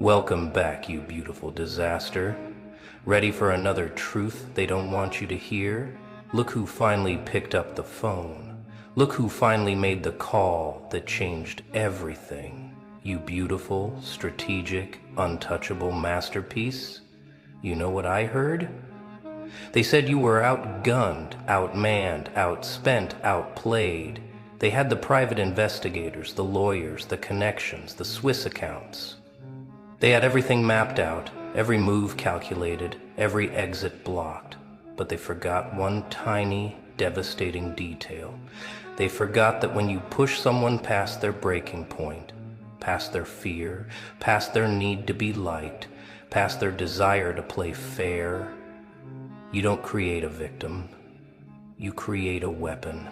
Welcome back, you beautiful disaster. Ready for another truth they don't want you to hear? Look who finally picked up the phone. Look who finally made the call that changed everything. You beautiful, strategic, untouchable masterpiece. You know what I heard? They said you were outgunned, outmanned, outspent, outplayed. They had the private investigators, the lawyers, the connections, the Swiss accounts. They had everything mapped out, every move calculated, every exit blocked. But they forgot one tiny, devastating detail. They forgot that when you push someone past their breaking point, past their fear, past their need to be liked, past their desire to play fair, you don't create a victim. You create a weapon.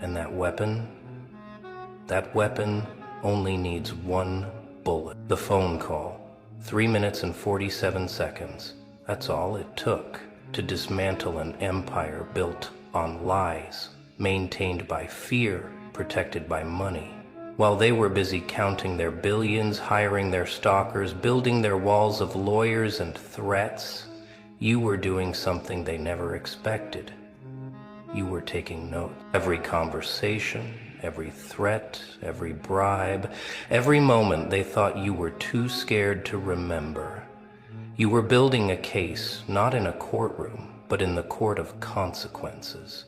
And that weapon only needs one bullet. The phone call, 3 minutes and 47 seconds. That's all it took to dismantle an empire built on lies, maintained by fear, protected by money. While they were busy counting their billions, hiring their stalkers, building their walls of lawyers and threats, you were doing something they never expected. You were taking note. Every conversation, every threat, every bribe, every moment they thought you were too scared to remember. You were building a case, not in a courtroom, but in the court of consequences.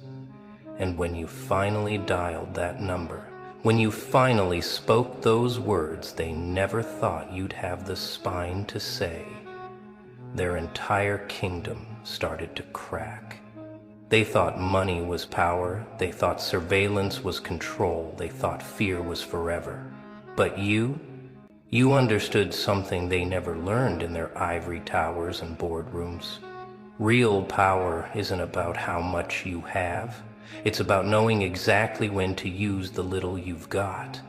And when you finally dialed that number, when you finally spoke those words they never thought you'd have the spine to say, their entire kingdom started to crack. They thought money was power, they thought surveillance was control, they thought fear was forever. But you understood something they never learned in their ivory towers and boardrooms. Real power isn't about how much you have. It's about knowing exactly when to use the little you've got.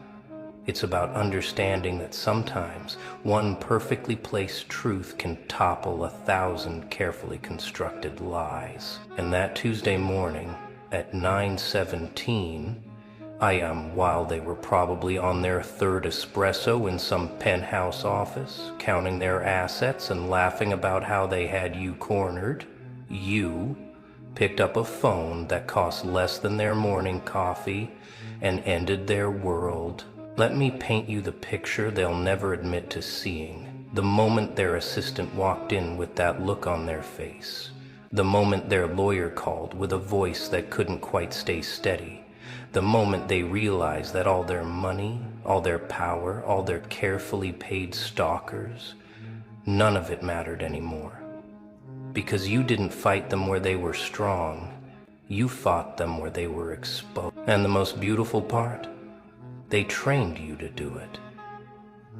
It's about understanding that sometimes one perfectly placed truth can topple 1,000 carefully constructed lies. And that Tuesday morning at 9:17, while they were probably on their third espresso in some penthouse office, counting their assets and laughing about how they had you cornered, you picked up a phone that cost less than their morning coffee and ended their world. Let me paint you the picture they'll never admit to seeing. The moment their assistant walked in with that look on their face. The moment their lawyer called with a voice that couldn't quite stay steady. The moment they realized that all their money, all their power, all their carefully paid stalkers, none of it mattered anymore. Because you didn't fight them where they were strong. You fought them where they were exposed. And the most beautiful part? They trained you to do it.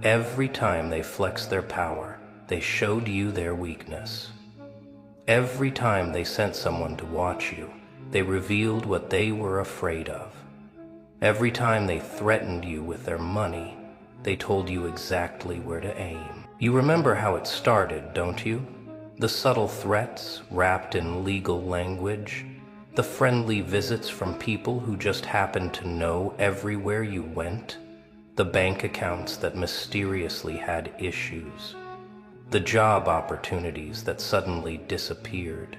Every time they flexed their power, they showed you their weakness. Every time they sent someone to watch you, they revealed what they were afraid of. Every time they threatened you with their money, they told you exactly where to aim. You remember how it started, don't you? The subtle threats wrapped in legal language, the friendly visits from people who just happened to know everywhere you went, the bank accounts that mysteriously had issues, the job opportunities that suddenly disappeared.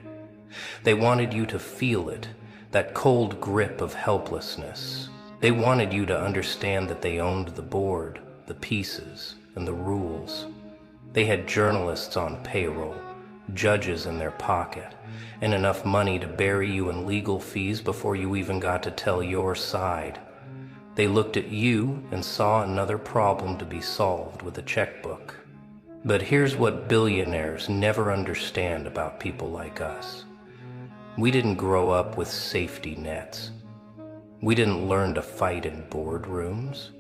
They wanted you to feel it, that cold grip of helplessness. They wanted you to understand that they owned the board, the pieces, and the rules. They had journalists on payroll, judges in their pocket, and enough money to bury you in legal fees before you even got to tell your side. They looked at you and saw another problem to be solved with a checkbook. But here's what billionaires never understand about people like us. We didn't grow up with safety nets. We didn't learn to fight in boardrooms.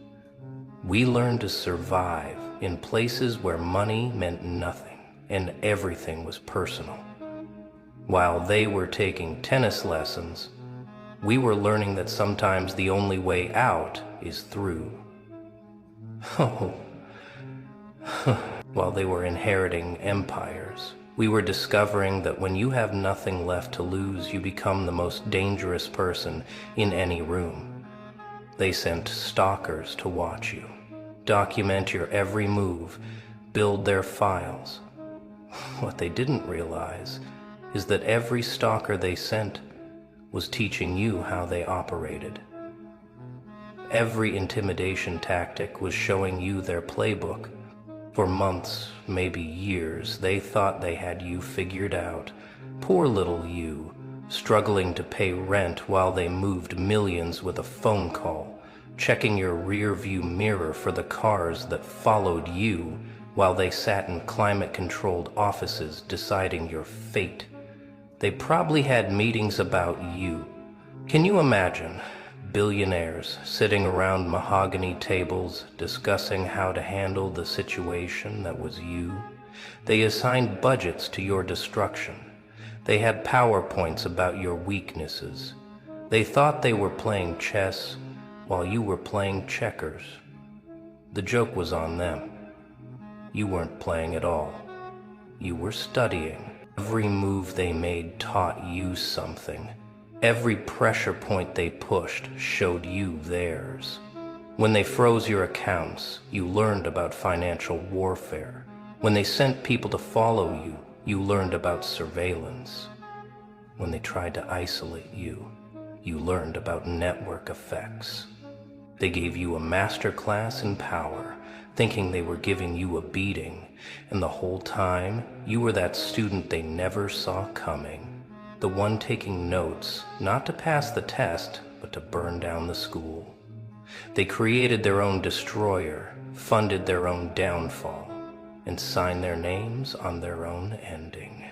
We learned to survive in places where money meant nothing and everything was personal. While they were taking tennis lessons, we were learning that sometimes the only way out is through. While they were inheriting empires, we were discovering that when you have nothing left to lose, you become the most dangerous person in any room. They sent stalkers to watch you, document your every move, build their files. What they didn't realize is that every stalker they sent was teaching you how they operated. Every intimidation tactic was showing you their playbook. For months, maybe years, they thought they had you figured out. Poor little you, struggling to pay rent while they moved millions with a phone call, checking your rear-view mirror for the cars that followed you while they sat in climate-controlled offices deciding your fate. They probably had meetings about you. Can you imagine billionaires sitting around mahogany tables discussing how to handle the situation that was you? They assigned budgets to your destruction. They had PowerPoints about your weaknesses. They thought they were playing chess while you were playing checkers. The joke was on them. You weren't playing at all. You were studying. Every move they made taught you something. Every pressure point they pushed showed you theirs. When they froze your accounts, you learned about financial warfare. When they sent people to follow you, you learned about surveillance. When they tried to isolate you, you learned about network effects. They gave you a master class in power, thinking they were giving you a beating, and the whole time, you were that student they never saw coming. The one taking notes, not to pass the test, but to burn down the school. They created their own destroyer, funded their own downfall, and signed their names on their own ending.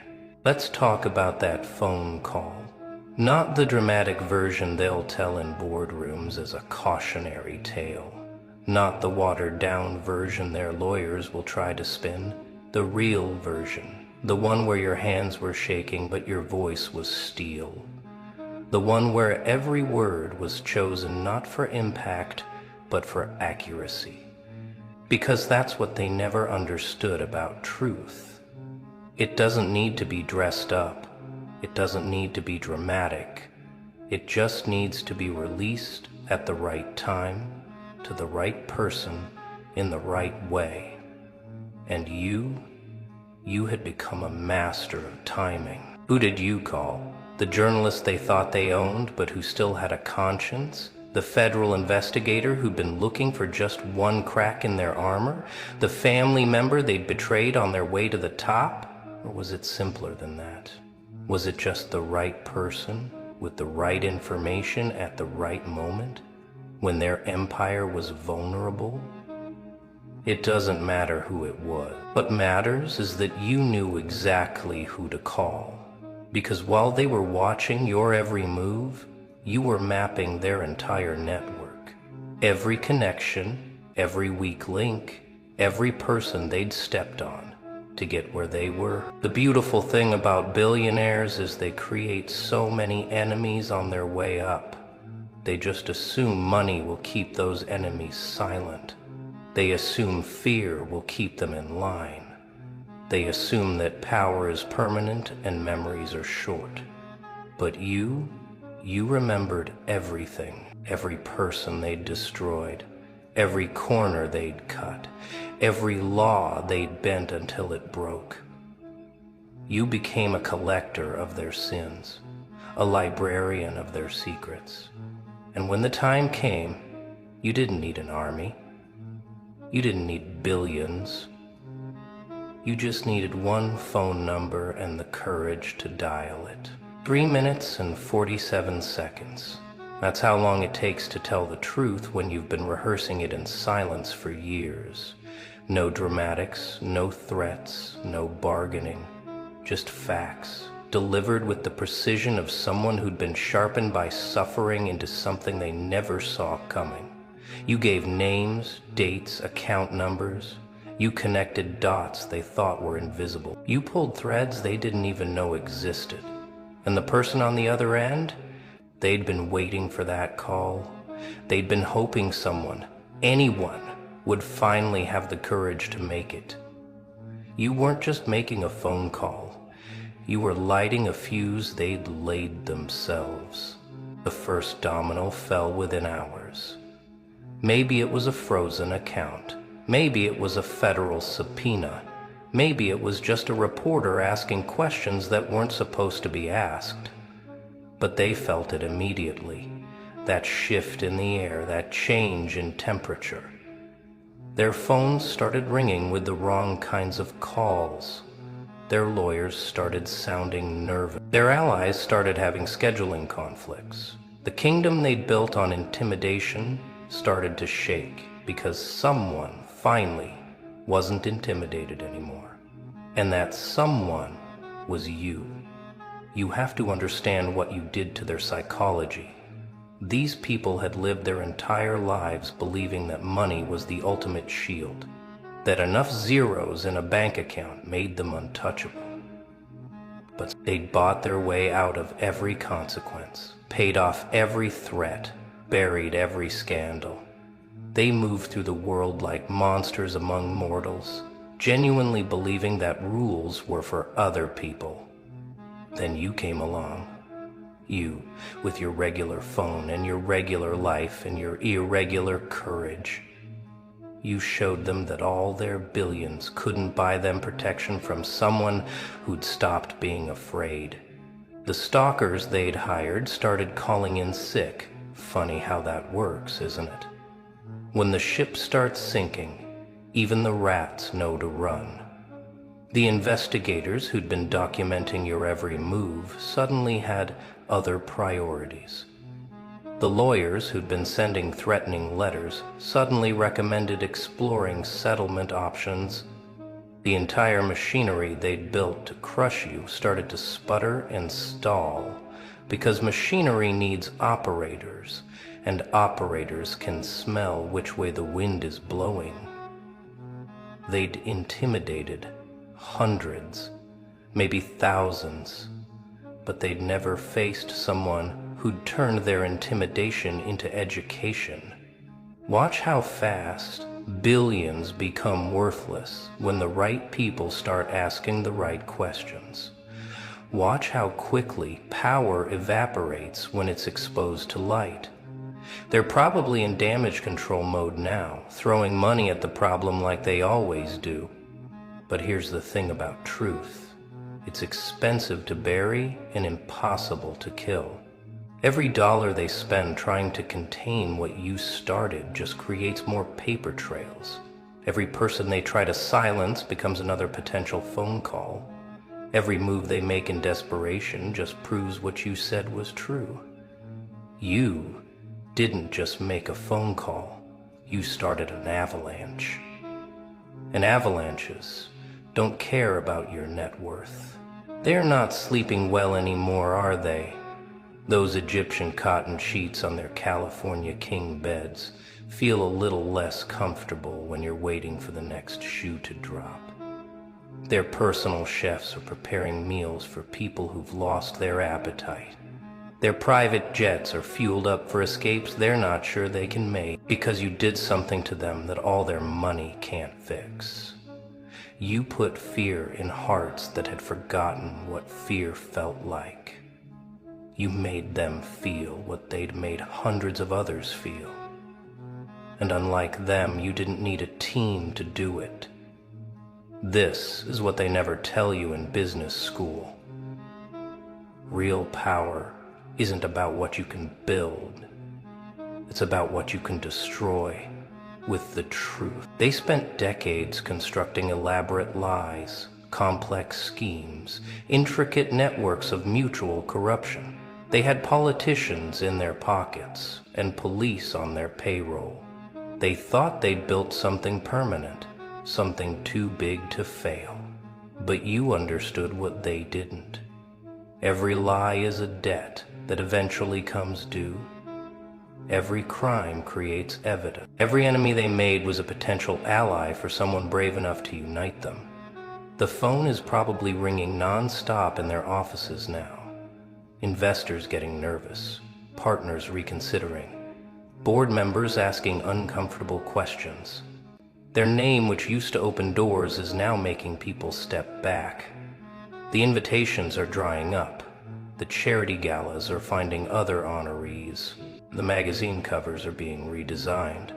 Let's talk about that phone call. Not the dramatic version they'll tell in boardrooms as a cautionary tale. Not the watered-down version their lawyers will try to spin. The real version. The one where your hands were shaking but your voice was steel. The one where every word was chosen not for impact but for accuracy. Because that's what they never understood about truth. It doesn't need to be dressed up. It doesn't need to be dramatic. It just needs to be released at the right time, to the right person, in the right way. And you had become a master of timing. Who did you call? The journalist they thought they owned, but who still had a conscience? The federal investigator who'd been looking for just one crack in their armor? The family member they'd betrayed on their way to the top? Or was it simpler than that? Was it just the right person with the right information at the right moment, when their empire was vulnerable? It doesn't matter who it was. What matters is that you knew exactly who to call. Because while they were watching your every move, you were mapping their entire network. Every connection, every weak link, every person they'd stepped on to get where they were. The beautiful thing about billionaires is they create so many enemies on their way up. They just assume money will keep those enemies silent. They assume fear will keep them in line. They assume that power is permanent and memories are short. But you remembered everything, every person they'd destroyed, every corner they'd cut, every law they'd bent until it broke. You became a collector of their sins, a librarian of their secrets. And when the time came, you didn't need an army. You didn't need billions. You just needed one phone number and the courage to dial it. 3 minutes and 47 seconds. That's how long it takes to tell the truth when you've been rehearsing it in silence for years. No dramatics, no threats, no bargaining. Just facts, delivered with the precision of someone who'd been sharpened by suffering into something they never saw coming. You gave names, dates, account numbers. You connected dots they thought were invisible. You pulled threads they didn't even know existed. And the person on the other end? They'd been waiting for that call. They'd been hoping someone, anyone, would finally have the courage to make it. You weren't just making a phone call. You were lighting a fuse they'd laid themselves. The first domino fell within hours. Maybe it was a frozen account. Maybe it was a federal subpoena. Maybe it was just a reporter asking questions that weren't supposed to be asked. But they felt it immediately. That shift in the air, that change in temperature. Their phones started ringing with the wrong kinds of calls. Their lawyers started sounding nervous. Their allies started having scheduling conflicts. The kingdom they'd built on intimidation started to shake because someone finally wasn't intimidated anymore. And that someone was you. You have to understand what you did to their psychology. These people had lived their entire lives believing that money was the ultimate shield, that enough zeros in a bank account made them untouchable. But they'd bought their way out of every consequence, paid off every threat, buried every scandal. They moved through the world like monsters among mortals, genuinely believing that rules were for other people. Then you came along. You, with your regular phone and your regular life and your irregular courage. You showed them that all their billions couldn't buy them protection from someone who'd stopped being afraid. The stalkers they'd hired started calling in sick. Funny how that works, isn't it? When the ship starts sinking, even the rats know to run. The investigators who'd been documenting your every move suddenly had other priorities. The lawyers who'd been sending threatening letters suddenly recommended exploring settlement options. The entire machinery they'd built to crush you started to sputter and stall because machinery needs operators, and operators can smell which way the wind is blowing. They'd intimidated hundreds, maybe thousands, but they'd never faced someone who'd turned their intimidation into education. Watch how fast billions become worthless when the right people start asking the right questions. Watch how quickly power evaporates when it's exposed to light. They're probably in damage control mode now, throwing money at the problem like they always do. But here's the thing about truth. It's expensive to bury and impossible to kill. Every dollar they spend trying to contain what you started just creates more paper trails. Every person they try to silence becomes another potential phone call. Every move they make in desperation just proves what you said was true. You didn't just make a phone call, you started an avalanche. And avalanches don't care about your net worth. They're not sleeping well anymore, are they? Those Egyptian cotton sheets on their California king beds feel a little less comfortable when you're waiting for the next shoe to drop. Their personal chefs are preparing meals for people who've lost their appetite. Their private jets are fueled up for escapes they're not sure they can make because you did something to them that all their money can't fix. You put fear in hearts that had forgotten what fear felt like. You made them feel what they'd made hundreds of others feel. And unlike them, you didn't need a team to do it. This is what they never tell you in business school. Real power isn't about what you can build. It's about what you can destroy with the truth. They spent decades constructing elaborate lies, complex schemes, intricate networks of mutual corruption. They had politicians in their pockets and police on their payroll. They thought they'd built something permanent, something too big to fail. But you understood what they didn't. Every lie is a debt that eventually comes due. Every crime creates evidence. Every enemy they made was a potential ally for someone brave enough to unite them. The phone is probably ringing non-stop in their offices now. Investors getting nervous, partners reconsidering, board members asking uncomfortable questions. Their name, which used to open doors, is now making people step back. The invitations are drying up. The charity galas are finding other honorees. The magazine covers are being redesigned.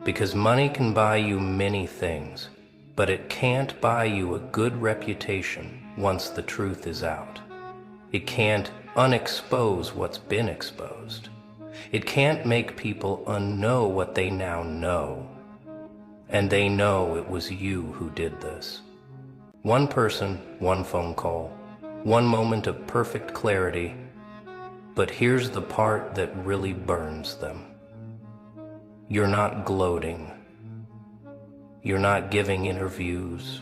Because money can buy you many things, but it can't buy you a good reputation once the truth is out. It can't unexpose what's been exposed. It can't make people unknow what they now know. And they know it was you who did this. One person, one phone call, one moment of perfect clarity. But here's the part that really burns them. You're not gloating. You're not giving interviews.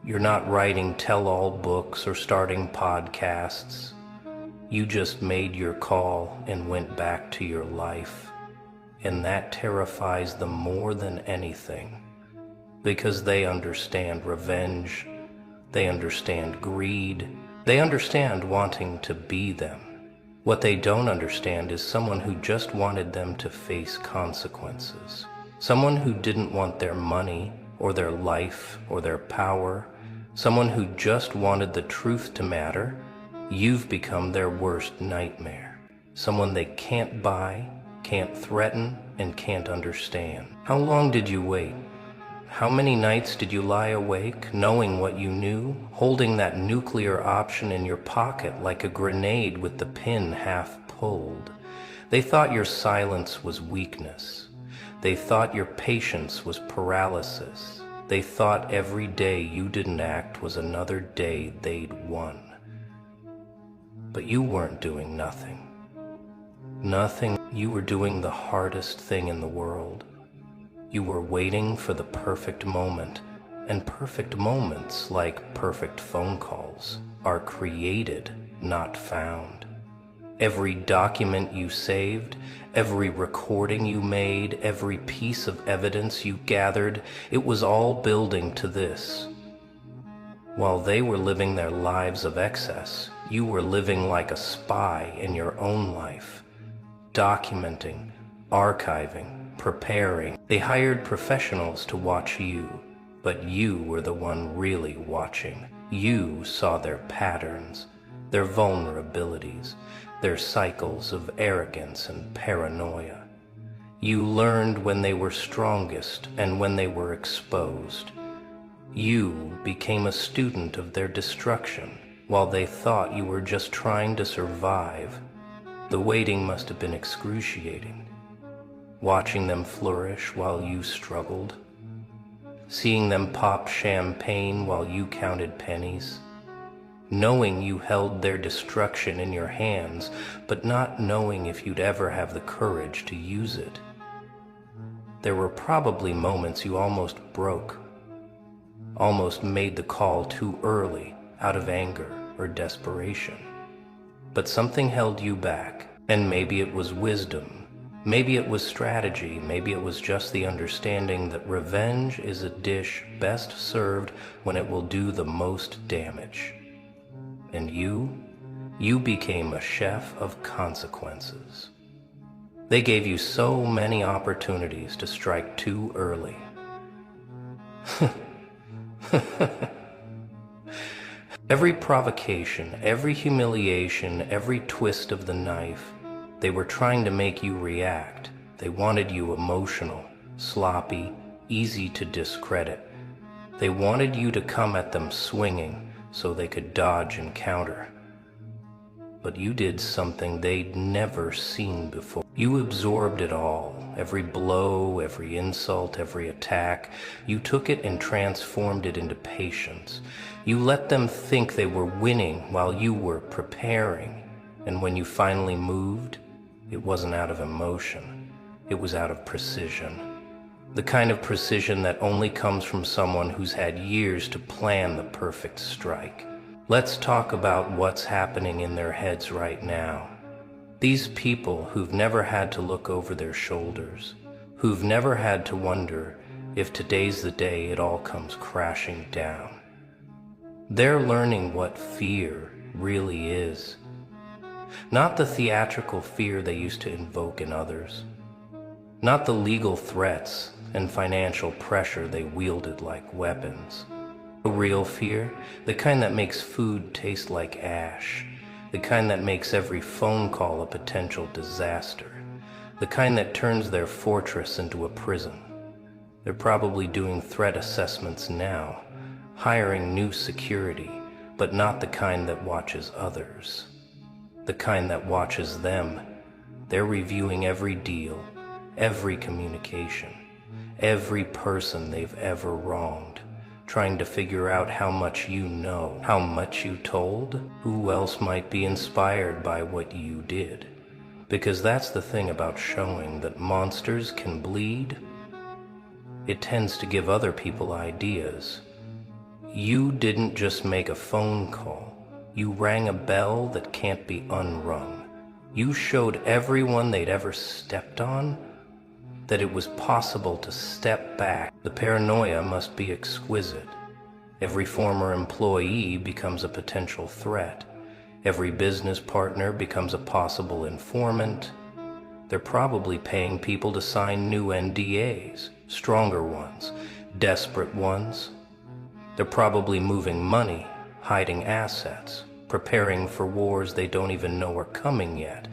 You're not writing tell-all books or starting podcasts. You just made your call and went back to your life. And that terrifies them more than anything. Because they understand revenge. They understand greed. They understand wanting to be them. What they don't understand is someone who just wanted them to face consequences. Someone who didn't want their money, or their life, or their power. Someone who just wanted the truth to matter. You've become their worst nightmare. Someone they can't buy, can't threaten, and can't understand. How long did you wait? How many nights did you lie awake, knowing what you knew, holding that nuclear option in your pocket like a grenade with the pin half pulled? They thought your silence was weakness. They thought your patience was paralysis. They thought every day you didn't act was another day they'd won. But you weren't doing nothing. Nothing. You were doing the hardest thing in the world. You were waiting for the perfect moment, and perfect moments, like perfect phone calls, are created, not found. Every document you saved, every recording you made, every piece of evidence you gathered, it was all building to this. While they were living their lives of excess, you were living like a spy in your own life, documenting, archiving, preparing. They hired professionals to watch you, but you were the one really watching. You saw their patterns, their vulnerabilities, their cycles of arrogance and paranoia. You learned when they were strongest and when they were exposed. You became a student of their destruction while they thought you were just trying to survive. The waiting must have been excruciating. Watching them flourish while you struggled. Seeing them pop champagne while you counted pennies. Knowing you held their destruction in your hands, but not knowing if you'd ever have the courage to use it. There were probably moments you almost broke. Almost made the call too early out of anger or desperation. But something held you back, and maybe it was wisdom. Maybe it was strategy, maybe it was just the understanding that revenge is a dish best served when it will do the most damage. And you became a chef of consequences. They gave you so many opportunities to strike too early. Every provocation, every humiliation, every twist of the knife, they were trying to make you react. They wanted you emotional, sloppy, easy to discredit. They wanted you to come at them swinging so they could dodge and counter. But you did something they'd never seen before. You absorbed it all, every blow, every insult, every attack. You took it and transformed it into patience. You let them think they were winning while you were preparing. And when you finally moved, it wasn't out of emotion, it was out of precision. The kind of precision that only comes from someone who's had years to plan the perfect strike. Let's talk about what's happening in their heads right now. These people who've never had to look over their shoulders, who've never had to wonder if today's the day it all comes crashing down. They're learning what fear really is. Not the theatrical fear they used to invoke in others. Not the legal threats and financial pressure they wielded like weapons. A real fear, the kind that makes food taste like ash, the kind that makes every phone call a potential disaster, the kind that turns their fortress into a prison. They're probably doing threat assessments now, hiring new security, but not the kind that watches others. The kind that watches them. They're reviewing every deal, every communication, every person they've ever wronged, trying to figure out how much you know, how much you told, who else might be inspired by what you did. Because that's the thing about showing that monsters can bleed. It tends to give other people ideas. You didn't just make a phone call. You rang a bell that can't be unrung. You showed everyone they'd ever stepped on that it was possible to step back. The paranoia must be exquisite. Every former employee becomes a potential threat. Every business partner becomes a possible informant. They're probably paying people to sign new NDAs, stronger ones, desperate ones. They're probably moving money, hiding assets, preparing for wars they don't even know are coming yet.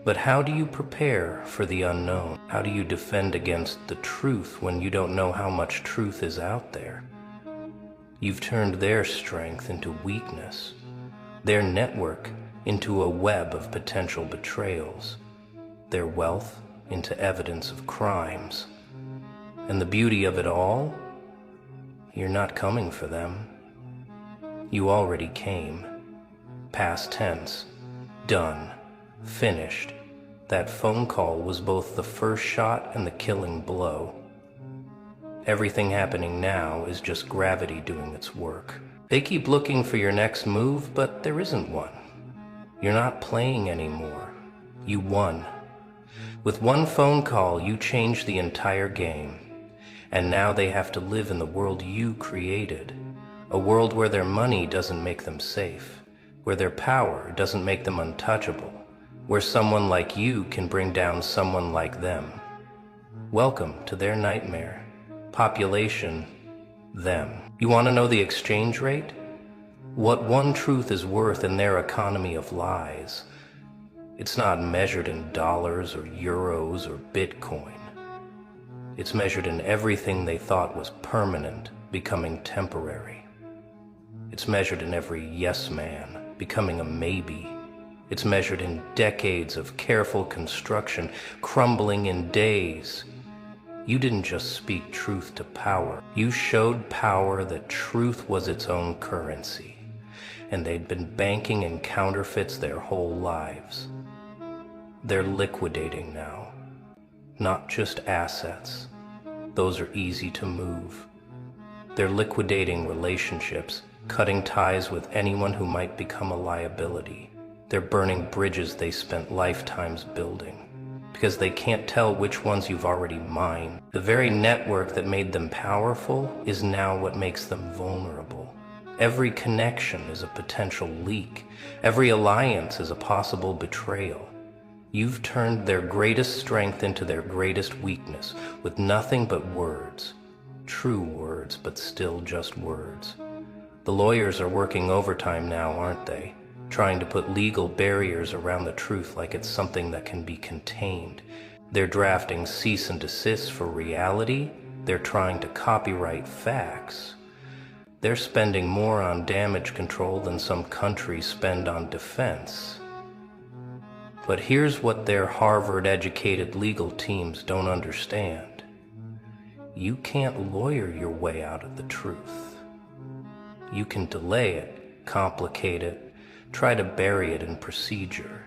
But how do you prepare for the unknown? How do you defend against the truth when you don't know how much truth is out there? You've turned their strength into weakness, their network into a web of potential betrayals, their wealth into evidence of crimes. And the beauty of it all? You're not coming for them. You already came. Past tense. Done. Finished. That phone call was both the first shot and the killing blow. Everything happening now is just gravity doing its work. They keep looking for your next move, but there isn't one. You're not playing anymore. You won. With one phone call, you changed the entire game. And now they have to live in the world you created. A world where their money doesn't make them safe, where their power doesn't make them untouchable, where someone like you can bring down someone like them. Welcome to their nightmare. Population, them. You want to know the exchange rate? What one truth is worth in their economy of lies. It's not measured in dollars or euros or Bitcoin. It's measured in everything they thought was permanent becoming temporary. It's measured in every yes man becoming a maybe. It's measured in decades of careful construction crumbling in days. You didn't just speak truth to power. You showed power that truth was its own currency, and they'd been banking in counterfeits their whole lives. They're liquidating now. Not just assets. Those are easy to move. They're liquidating relationships, cutting ties with anyone who might become a liability. They're burning bridges they spent lifetimes building, because they can't tell which ones you've already mined. The very network that made them powerful is now what makes them vulnerable. Every connection is a potential leak. Every alliance is a possible betrayal. You've turned their greatest strength into their greatest weakness, with nothing but words. True words, but still just words. The lawyers are working overtime now, aren't they? Trying to put legal barriers around the truth like it's something that can be contained. They're drafting cease and desist for reality. They're trying to copyright facts. They're spending more on damage control than some countries spend on defense. But here's what their Harvard-educated legal teams don't understand. You can't lawyer your way out of the truth. You can delay it, complicate it, try to bury it in procedure.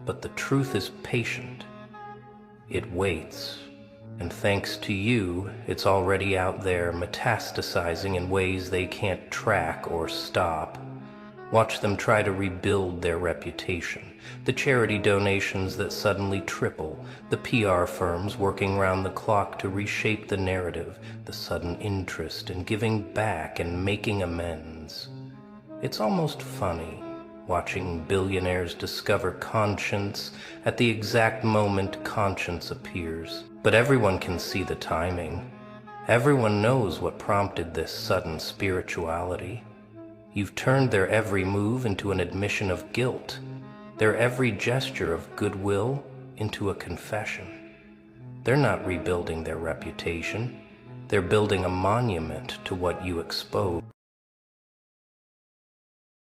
But the truth is patient. It waits. And thanks to you, it's already out there metastasizing in ways they can't track or stop. Watch them try to rebuild their reputation. The charity donations that suddenly triple, the PR firms working round the clock to reshape the narrative, the sudden interest in giving back and making amends. It's almost funny watching billionaires discover conscience at the exact moment conscience appears. But everyone can see the timing. Everyone knows what prompted this sudden spirituality. You've turned their every move into an admission of guilt, their every gesture of goodwill into a confession. They're not rebuilding their reputation. They're building a monument to what you expose.